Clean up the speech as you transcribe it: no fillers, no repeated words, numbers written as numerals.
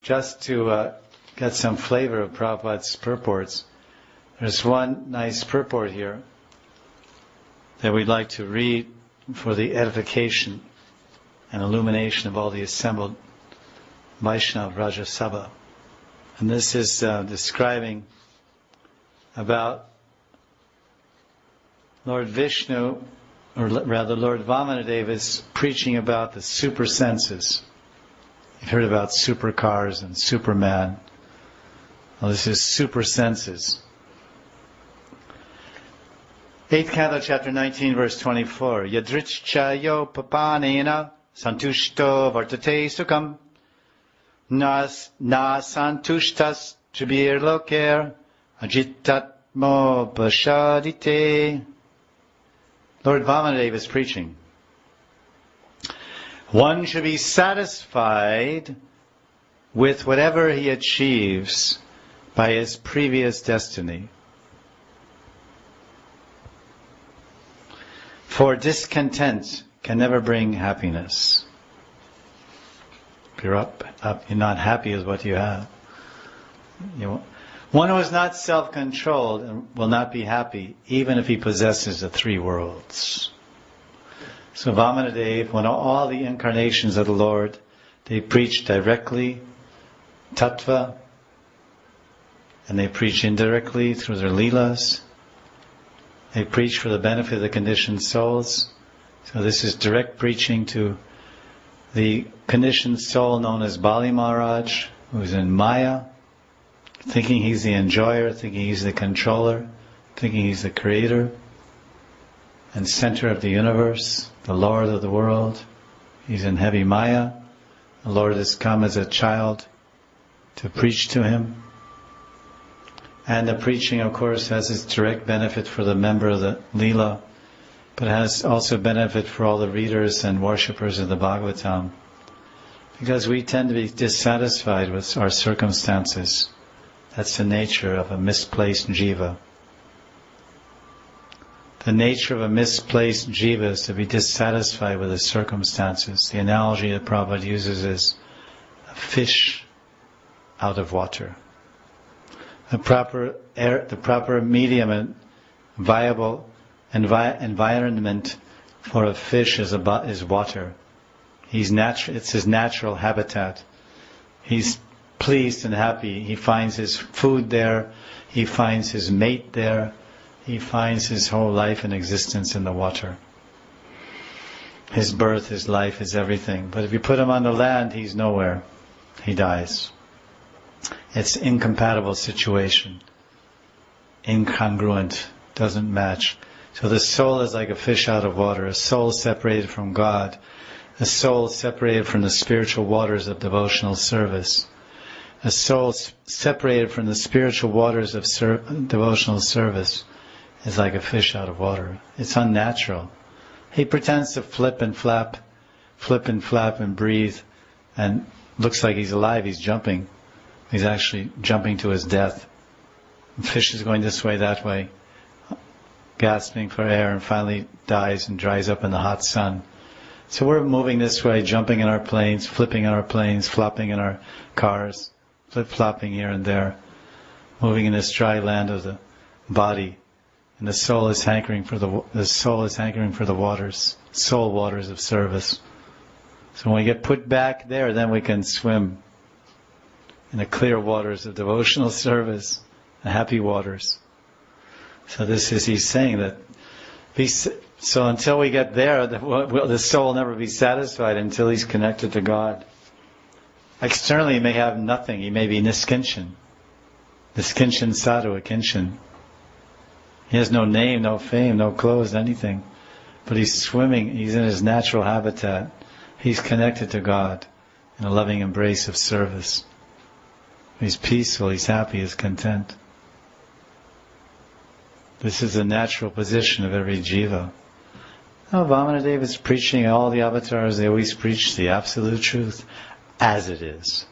just to get some flavor of Prabhupada's purports, there's one nice purport here that we'd like to read for the edification and illumination of all the assembled Vaishnava Raja Sabha. And this is describing about Lord Vishnu, or rather Lord Vamanadeva, is preaching about the super senses. You've heard about supercars and Superman. Well, this is super senses. 8th Canto, chapter 19, verse 24. Yadrichchayo papanena santushto vartate sukham na santushtas tribir loker ajitatmo bashadite. Lord Vamanadeva is preaching. One should be satisfied with whatever he achieves by his previous destiny. For discontent can never bring happiness. If you're you're not happy with what you have. One who is not self-controlled will not be happy, even if he possesses the three worlds. So Vamanadeva, when all the incarnations of the Lord, they preach directly, tattva, and they preach indirectly through their lilas. They preach for the benefit of the conditioned souls. So this is direct preaching to the conditioned soul known as Bali Maharaj, who is in Maya, thinking he's the enjoyer, thinking he's the controller, thinking he's the creator and center of the universe, the Lord of the world. He's in heavy Maya. The Lord has come as a child to preach to him. And the preaching, of course, has its direct benefit for the member of the Leela, but has also benefit for all the readers and worshippers of the Bhagavatam. Because we tend to be dissatisfied with our circumstances. That's the nature of a misplaced jiva. The nature of a misplaced jiva is to be dissatisfied with the circumstances. The analogy that Prabhupada uses is a fish out of water. The proper medium and viable environment for a fish is water. It's his natural habitat. He's pleased and happy. He finds his food there. He finds his mate there. He finds his whole life and existence in the water. His birth, his life, his everything. But if you put him on the land, he's nowhere. He dies. It's an incompatible situation. Incongruent. Doesn't match. So the soul is like a fish out of water. A soul separated from God. A soul separated from the spiritual waters of devotional service. A soul separated from the spiritual waters of devotional service is like a fish out of water. It's unnatural. He pretends to flip and flap and breathe, and looks like he's alive, he's jumping. He's actually jumping to his death. The fish is going this way, that way, gasping for air, and finally dies and dries up in the hot sun. So we're moving this way, jumping in our planes, flipping in our planes, flopping in our cars, flip-flopping here and there, moving in this dry land of the body, and the soul is hankering for the waters, soul waters of service. So when we get put back there, then we can swim in the clear waters of devotional service, the happy waters. So he's saying that. So until we get there, the soul will never be satisfied until he's connected to God. Externally he may have nothing. He may be niskinchan. Niskinchan sadhu, akinchan. He has no name, no fame, no clothes, anything. But he's swimming, he's in his natural habitat. He's connected to God in a loving embrace of service. He's peaceful, he's happy, he's content. This is the natural position of every jiva. Now, Vamanadeva is preaching, all the avatars, they always preach the absolute truth as it is.